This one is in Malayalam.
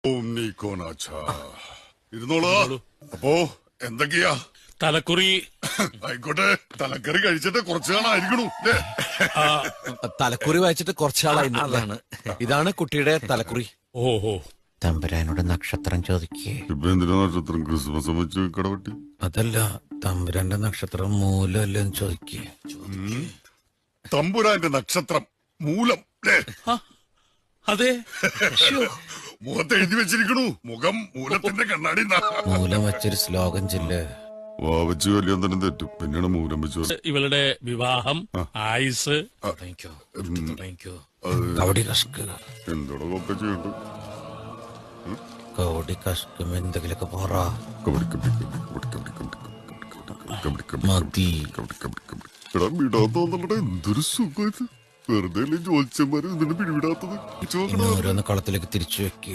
ഓം നീക്കോനാച്ച ഇരുന്നോളൂ. അപ്പോ എന്തൊക്കെയാ? തലക്കുറി. ആയിക്കോട്ടെ, തലക്കറി കഴിച്ചിട്ട് കുറച്ചു കാണായിരിക്കണു. തലക്കുറി വായിച്ചിട്ട് കുറച്ചാളായി. ഇതാണ് കുട്ടിയുടെ തലക്കുറി. ഓഹോ, തമ്പുരാനോട് നക്ഷത്രം ചോദിക്കേ. ഇപ്പൊ എന്തിനാ നക്ഷത്രം? ക്രിസ്മസ് വെച്ച് കടവട്ടി? അതല്ല, തമ്പുരാന്റെ നക്ഷത്രം മൂലല്ലെന്ന് ചോദിക്കേ. തമ്പുരാന്റെ നക്ഷത്രം മൂലം അല്ലേ? അതെ. മുഖത്ത് എഴുതി വെച്ചിരിക്കണു, മുഖം മൂലത്തിന്റെ കണ്ണാടി. മൂലം വെച്ചൊരു ശ്ലോകം ചെല്ല്. വാവച്ച് കല്യാണം തെറ്റും, പിന്നീട് മൂലം വെച്ചു. ഇവളുടെ വിവാഹം, ആയുസ്. കവടി കഷ്ക് എന്തോടെ ഒക്കെ ചെയ്യണ്ട. കവടി കഷ്കും എന്തെങ്കിലുമൊക്കെ പറ. എടാ വിടാത്തോന്നല്ലടാ, എന്തൊരു സുഖം ഇത്. വെറുതെ ജോത്സ്യന്മാര് ഇതിന് പിടിവിടാത്തത്. ഓരോന്ന് കളത്തിലേക്ക് തിരിച്ചു വെക്കേ.